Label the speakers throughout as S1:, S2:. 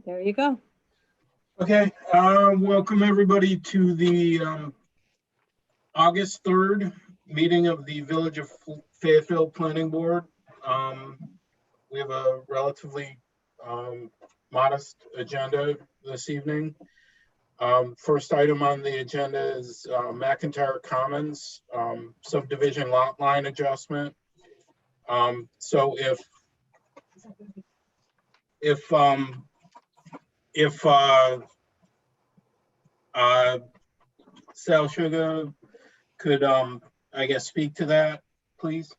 S1: There you go.
S2: Okay, welcome everybody to the August 3rd meeting of the Village of Fayetteville Planning Board. We have a relatively modest agenda this evening. First item on the agenda is McIntyre Commons subdivision lot line adjustment. So if Sal Sugar could, I guess, speak to that, please.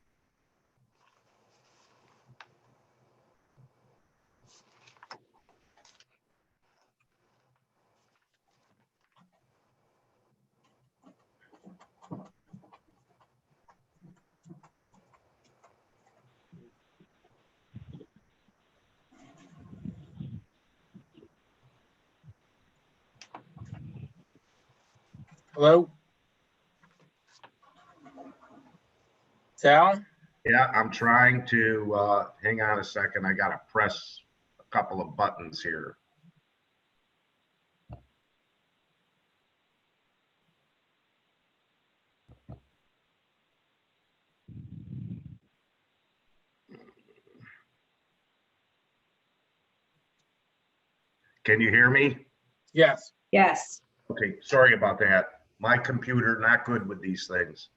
S2: Hello? Sal?
S3: Yeah, I'm trying to, hang on a second. I gotta press a couple of buttons here. Can you hear me?
S2: Yes.
S1: Yes.
S3: Okay, sorry about that. My computer, not good with these things.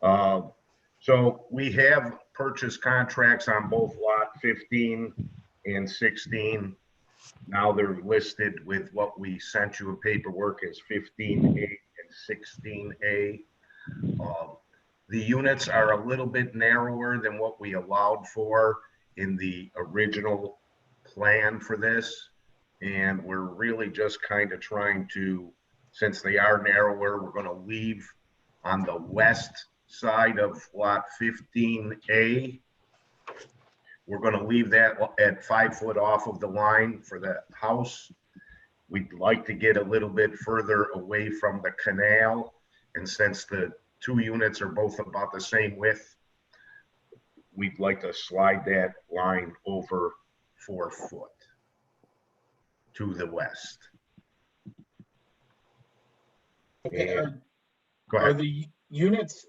S3: So we have purchase contracts on both lot 15 and 16. Now they're listed with what we sent you a paperwork as 15A and 16A. The units are a little bit narrower than what we allowed for in the original plan for this. And we're really just kind of trying to, since they are narrower, we're going to leave on the west side of lot 15A. We're going to leave that at 5 foot off of the line for the house. We'd like to get a little bit further away from the canal. And since the two units are both about the same width, we'd like to slide that line over 4 foot to the west.
S2: Okay.
S3: Go ahead.
S2: Are the units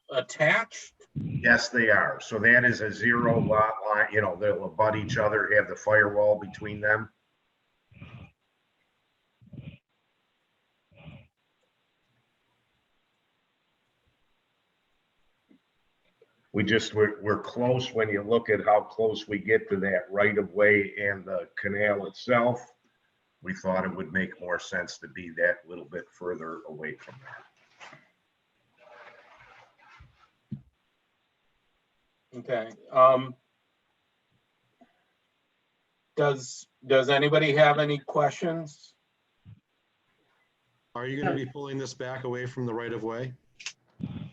S2: attached?
S3: Yes, they are. So that is a 0 lot line, you know, they'll abut each other, have the firewall between them. We're close when you look at how close we get to that right of way and the canal itself. We thought it would make more sense to be that little bit further away from that.
S2: Okay. Does anybody have any questions?
S4: Are you going to be pulling this back away from the right of way?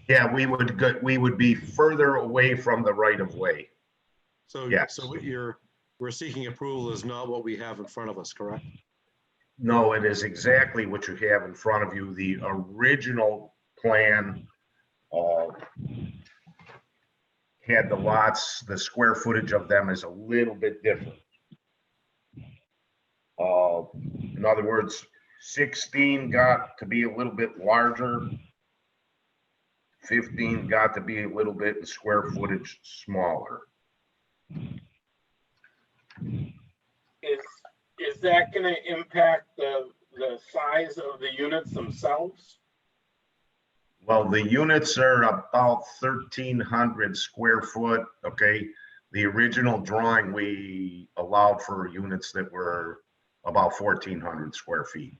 S3: Yeah, we would be further away from the right of way.
S4: So,
S3: Yes.
S4: so what we're seeking approval is not what we have in front of us, correct?
S3: No, it is exactly what you have in front of you. The original plan had the lots, the square footage of them is a little bit different. In other words, 16 got to be a little bit larger. 15 got to be a little bit in square footage smaller.
S2: Is that going to impact the size of the units themselves?
S3: Well, the units are about 1,300 square foot. Okay. The original drawing, we allowed for units that were about 1,400 square feet,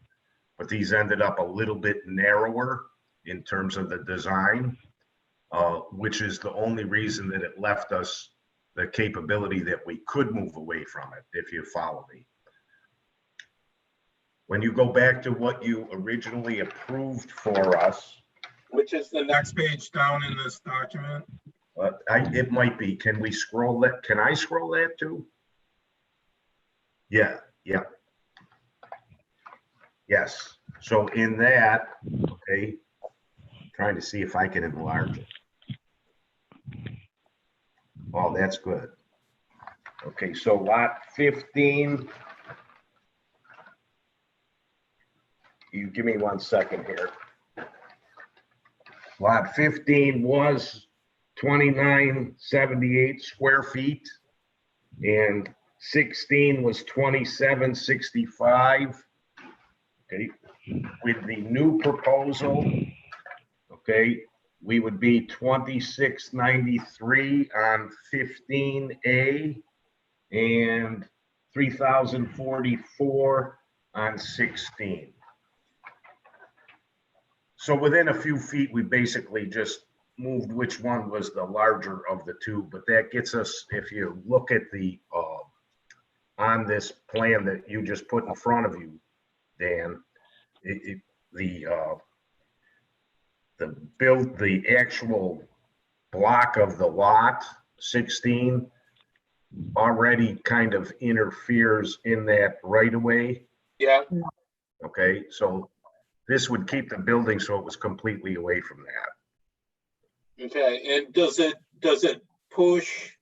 S3: but these ended up a little bit narrower in terms of the design, which is the only reason that it left us the capability that we could move away from it, if you follow me. When you go back to what you originally approved for us,
S2: Which is the next page down in this document?
S3: it might be, can we scroll that? Can I scroll that too? Yeah, yeah. Yes, so in that, okay, trying to see if I can enlarge it. Oh, that's good. Okay, so lot 15 you give me 1 second here. Lot 15 was 2978 square feet, and 16 was 2765. Okay, with the new proposal, okay, we would be 2693 on 15A and 3044 on 16. So within a few feet, we basically just moved which one was the larger of the two, but that gets us, if you look at the, on this plan that you just put in front of you, Dan, the actual block of the lot, 16, already kind of interferes in that right of way.
S2: Yeah,
S3: Okay, so this would keep the building so it was completely away from that.
S2: okay, and does it push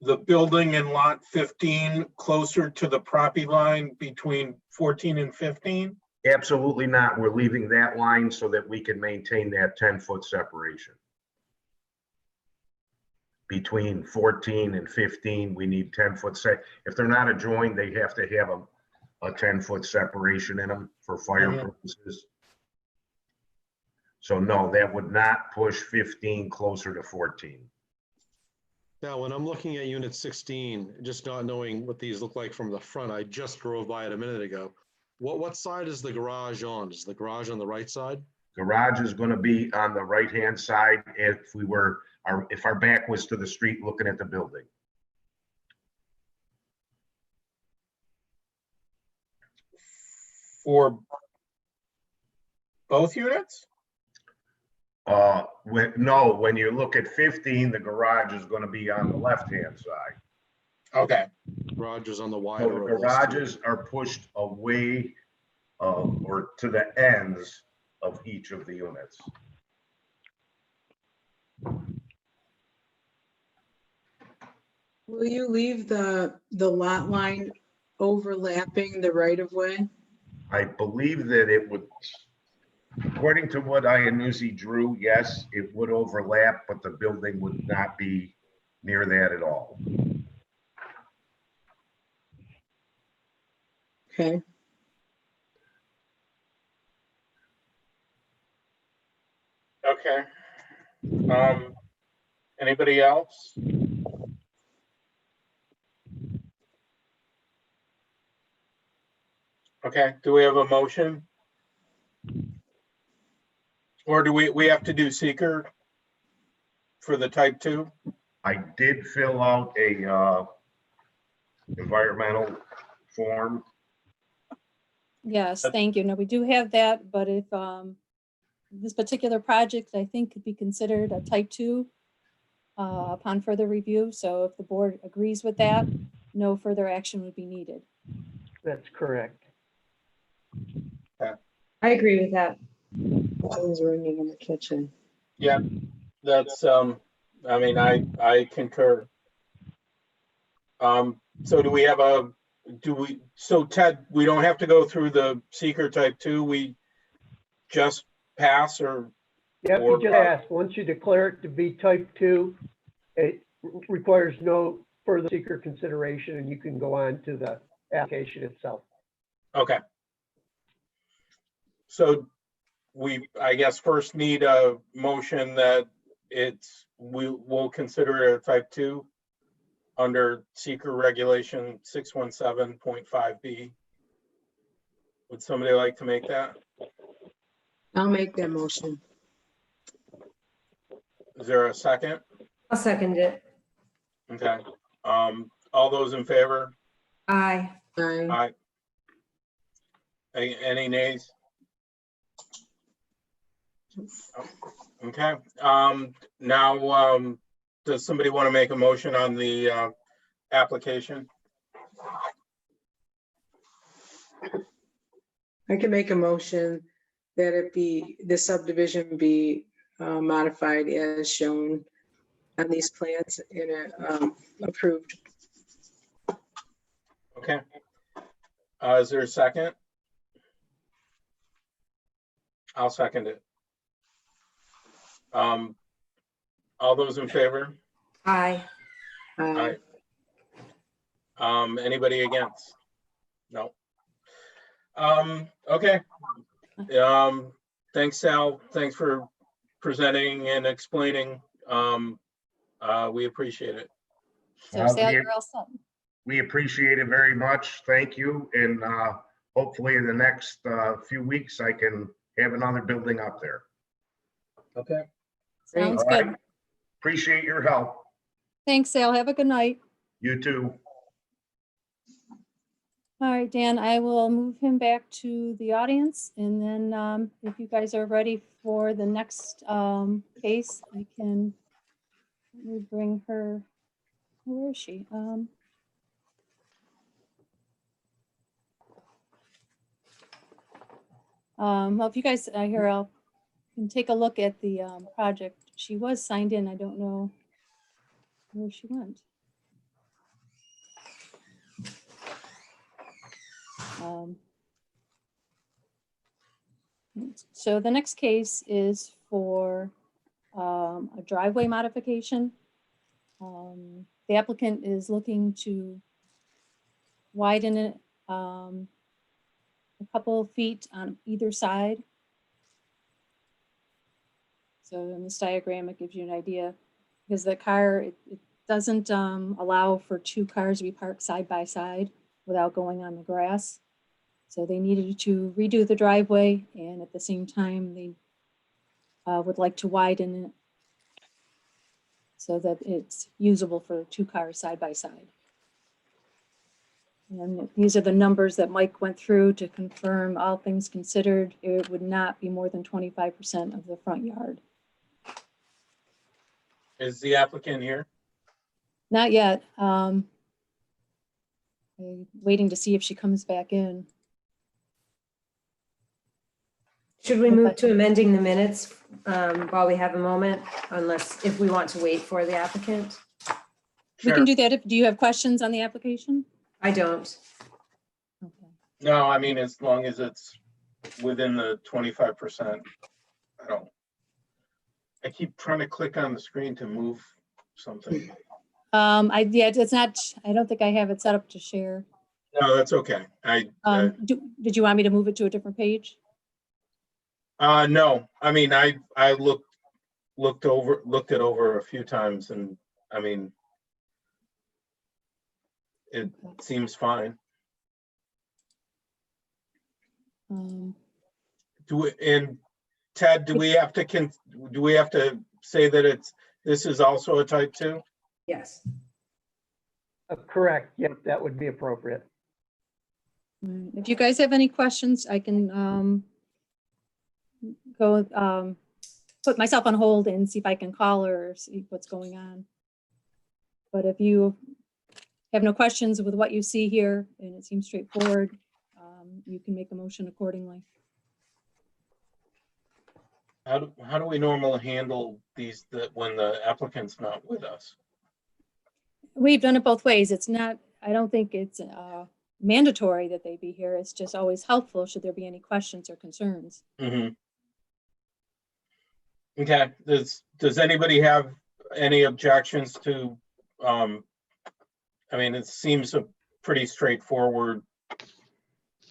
S2: the building in lot 15 closer to the property line between 14 and 15?
S3: Absolutely not. We're leaving that line so that we can maintain that 10-foot separation. Between 14 and 15, we need 10-foot if they're not adjoined, they have to have a 10-foot separation in them for fire purposes. So no, that would not push 15 closer to 14.
S4: Now, when I'm looking at unit 16, just not knowing what these look like from the front, I just drove by it a minute ago. What side is the garage on? Is the garage on the right side?
S3: Garage is going to be on the right-hand side if our back was to the street looking at the building.
S2: For both units?
S3: When you look at 15, the garage is going to be on the left-hand side.
S2: Okay,
S4: Garage is on the
S3: So
S4: wider
S3: the
S4: of those two.
S3: garages are pushed away or to the ends of each of the units.
S1: Will you leave the lot line overlapping the right of way?
S3: I believe that it would, according to what Iannuzzi drew, yes, it would overlap, but the building would not be near that at all.
S1: Okay,
S2: okay. Anybody else? Okay, do we have a motion? Or do we have to do seeker for the type 2?
S3: I did fill out a environmental form.
S5: Yes, thank you. No, we do have that, but if this particular project, I think, could be considered a type 2 upon further review. So if the board agrees with that, no further action would be needed.
S6: That's correct.
S7: I agree with that.
S1: phone's ringing in the kitchen.
S2: Yeah, that's, I mean, I concur. So do we have so Ted, we don't have to go through the seeker type 2, we just pass or?
S6: Yep, you just asked. Once you declare it to be type 2, it requires no further seeker consideration, and you can go on to the application itself.
S2: Okay. So we, I guess, first need a motion that we'll consider it a type 2 under seeker regulation 617.5B. Would somebody like to make that?
S1: I'll make that motion.
S2: Is there a second?
S7: I'll second it.
S2: Okay. All those in favor?
S7: Aye.
S1: Aye.
S2: Aye. Any nays? Okay. Now, does somebody want to make a motion on the application?
S1: I can make a motion that the subdivision be modified as shown on these plans and approved.
S2: Okay. Is there a second? I'll second it. All those in favor?
S7: Aye.
S2: Aye. Anybody against? No. Okay. Thanks, Sal. Thanks for presenting and explaining. We appreciate it.
S5: So
S3: Well,
S5: Sal, you're all set.
S3: We appreciate it very much. Thank you. And hopefully in the next few weeks, I can have another building up there.
S2: Okay.
S5: Sounds
S3: All
S5: good.
S3: right? Appreciate your help.
S5: Thanks, Sal. Have a good night.
S3: You too.
S5: All right, Dan, I will move him back to the audience, and then if you guys are ready for the next case, I can let me bring her. Where is she? Well, if you guys here, I'll can take a look at the project. She was signed in. I don't know where she went. So the next case is for a driveway modification. The applicant is looking to widen it a couple of feet on either side. So in this diagram, it gives you an idea, because the car, it doesn't allow for two cars to be parked side by side without going on the grass. So they needed to redo the driveway, and at the same time, they would like to widen it so that it's usable for two cars side by side. And these are the numbers that Mike went through to confirm, all things considered, it would not be more than 25% of the front yard.
S2: Is the applicant here?
S5: Not yet. Waiting to see if she comes back in.
S7: Should we move to amending the minutes while we have a moment, unless if we want to wait for the applicant?
S5: We
S2: Sure.
S5: can do that. Do you have questions on the application?
S7: I don't.
S5: Okay.
S2: No, I mean, as long as it's within the 25%. I don't. I keep trying to click on the screen to move something.
S5: Yeah, it's not, I don't think I have it set up to share.
S2: No, that's okay.
S5: Did you want me to move it to a different page?
S2: No, I mean, I looked it over a few times, and I mean, it seems fine. And Ted, do we have to say that this is also a type 2?
S7: Yes.
S6: Correct. Yep, that would be appropriate.
S5: If you guys have any questions, I can go put myself on hold and see if I can call her or see what's going on. But if you have no questions with what you see here and it seems straightforward, you can make a motion accordingly.
S2: How do we normally handle these when the applicant's not with us?
S5: We've done it both ways. It's not, I don't think it's mandatory that they be here. It's just always helpful should there be any questions or concerns.
S2: Mm-hmm. Okay, does anybody have any objections to, I mean, it seems a pretty straightforward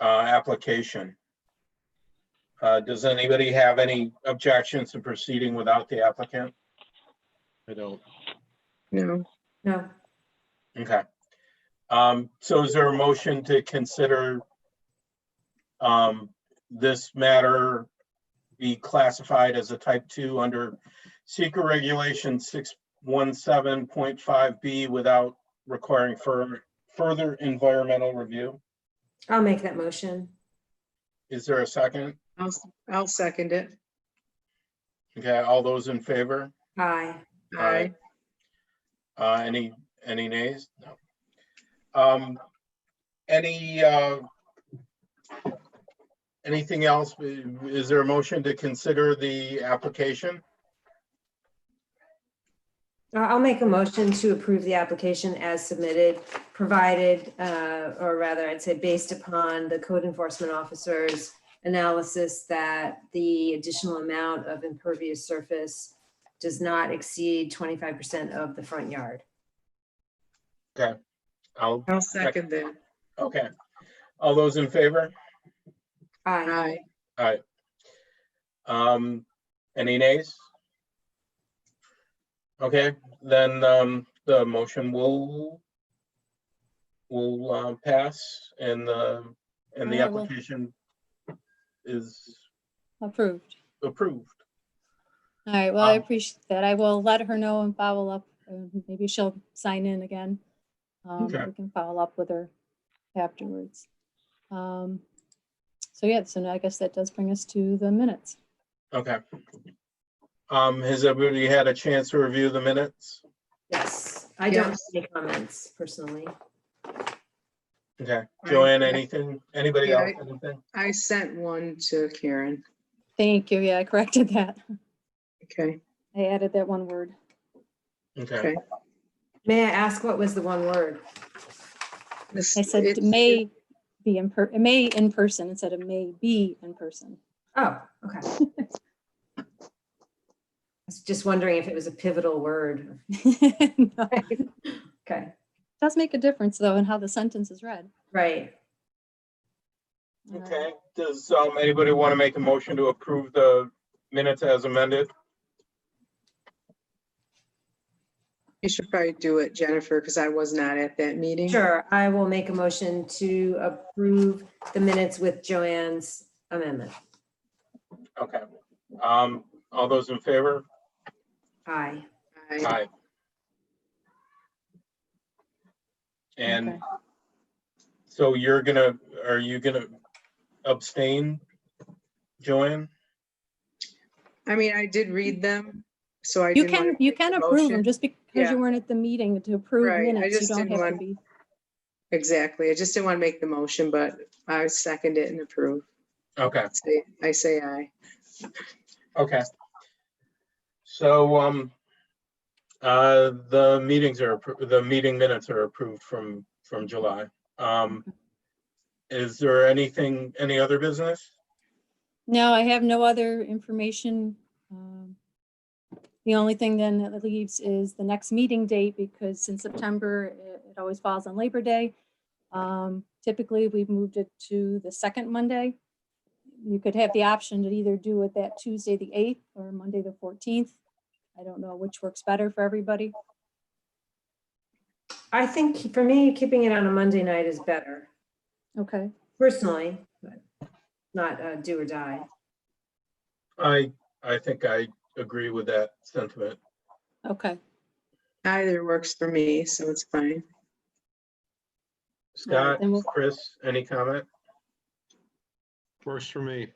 S2: application. Does anybody have any objections to proceeding without the applicant?
S4: I don't.
S1: No.
S7: No.
S2: Okay. So is there a motion to consider this matter be classified as a type 2 under secret regulation 617.5B without requiring further environmental review?
S7: I'll make that motion.
S2: Is there a second?
S1: I'll second it.
S2: Okay, all those in favor?
S7: Aye.
S1: Aye.
S2: Any nays? No. Anything else? Is there a motion to consider the application?
S7: I'll make a motion to approve the application as submitted, provided, or rather I'd say based upon the code enforcement officer's analysis that the additional amount of impervious surface does not exceed 25% of the front yard.
S2: Okay. I'll,
S1: I'll second that.
S2: okay. All those in favor?
S7: Aye.
S1: Aye.
S2: Aye. Any nays? Okay, then, the motion will pass and the
S5: All right, well-
S2: application is
S5: Approved.
S2: approved.
S5: All right, well, I
S2: Um,
S5: appreciate that. I will let her know and follow up. Maybe she'll sign in again.
S2: Okay.
S5: We can follow up with her afterwards. So yeah, so now I guess that does bring us to the minutes.
S2: Okay. Has everybody had a chance to review the minutes?
S7: Yes, I don't have
S1: Yes.
S7: any comments personally.
S2: Okay,
S1: Aye.
S2: Joanne, anything? Anybody
S1: Yeah,
S2: else, anything?
S1: I sent one to Karen.
S5: Thank you. Yeah, I corrected that.
S1: Okay.
S5: I added that one word.
S2: Okay,
S1: Okay.
S7: May I ask what was the one word?
S1: This-
S5: I said
S1: it's-
S5: may be may in person instead of may be in person.
S7: Oh, okay. I was just wondering if it was a pivotal word.
S5: No.
S7: Okay,
S5: Does make a difference though in how the sentence is read.
S7: right.
S2: okay. Does, anybody want to make a motion to approve the minutes as amended?
S1: You should probably do it, Jennifer, because I was not at that meeting.
S7: Sure, I will make a motion to approve the minutes with Joanne's amendment.
S2: Okay. All those in favor?
S7: Aye.
S1: Aye.
S2: Aye. And
S5: Okay.
S2: so are you gonna abstain, Joanne?
S1: I mean, I did read them, so I
S5: You
S1: didn't want
S5: can,
S1: to
S5: you
S1: make the
S5: can approve them
S1: motion.
S5: just because
S1: Yeah.
S5: you weren't at the meeting to approve
S1: Right, I
S5: minutes. You
S1: just
S5: don't
S1: didn't
S5: have to
S1: want-
S5: be.
S1: Exactly. I just didn't want to make the motion, but I second it and approve.
S2: Okay,
S1: I say aye.
S2: okay. So, the meeting minutes are approved from July. Is there any other business?
S5: No, I have no other information. The only thing then that leaves is the next meeting date, because in September, it always falls on Labor Day. Typically, we've moved it to the second Monday. You could have the option to either do it that Tuesday, the 8th, or Monday, the 14th. I don't know which works better for everybody.
S7: I think for me, keeping it on a Monday night is better,
S5: Okay,
S7: personally, but not do or die.
S2: I think I agree with that sentiment.
S5: okay.
S1: Either works for me, so it's fine.
S2: Scott,
S5: then we'll-
S2: Chris, any comment?
S4: Works for me.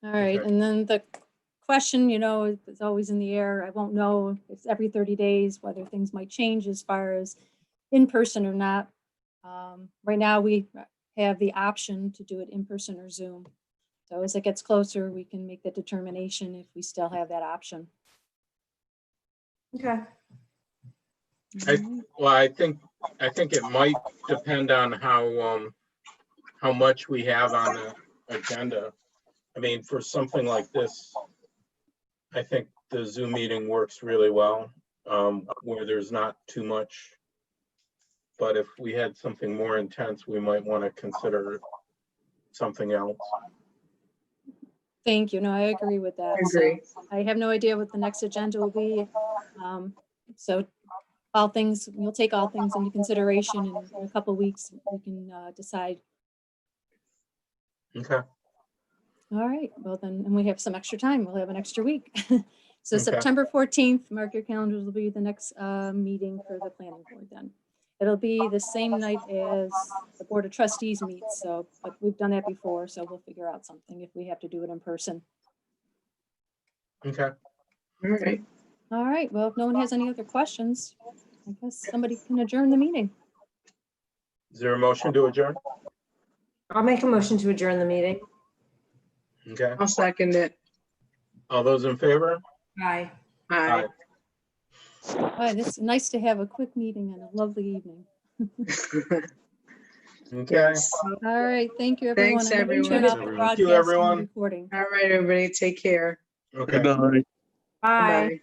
S5: All right,
S2: Okay.
S5: and then the question, is always in the air. I won't know, it's every 30 days, whether things might change as far as in person or not. Right now, we have the option to do it in person or Zoom. So as it gets closer, we can make the determination if we still have that option.
S7: Okay.
S2: Well, I think it might depend on how much we have on the agenda. I mean, for something like this, I think the Zoom meeting works really well, where there's not too much. But if we had something more intense, we might want to consider something else.
S5: Thank you. No, I agree with that.
S1: I
S5: So
S1: agree.
S5: I have no idea what the next agenda will be. So you'll take all things into consideration, and in a couple of weeks, we can decide.
S2: Okay,
S5: All right, well then, and we have some extra time. We'll have an extra week. So
S2: Okay.
S5: September 14th, mark your calendars, will be the next meeting for the planning board then. It'll be the same night as the Board of Trustees meets, so, but we've done that before, so we'll figure out something if we have to do it in person.
S2: okay.
S1: All right.
S5: All right, well, if no one has any other questions, I guess somebody can adjourn the meeting.
S2: Is there a motion to adjourn?
S7: I'll make a motion to adjourn the meeting.
S2: Okay,
S1: I'll second it.
S2: all those in favor?
S7: Aye.
S1: Aye.
S5: All right, it's nice to have a quick meeting and a lovely evening.
S2: Okay.
S1: Yes.
S5: All right, thank you, everyone.
S1: Thanks,
S5: I'm gonna turn
S1: everyone.
S5: off the
S4: Thank you,
S5: broadcast and the
S2: everyone.
S5: recording.
S1: All right, everybody, take care.
S2: Okay.
S8: Good night.
S7: Bye.
S1: Bye.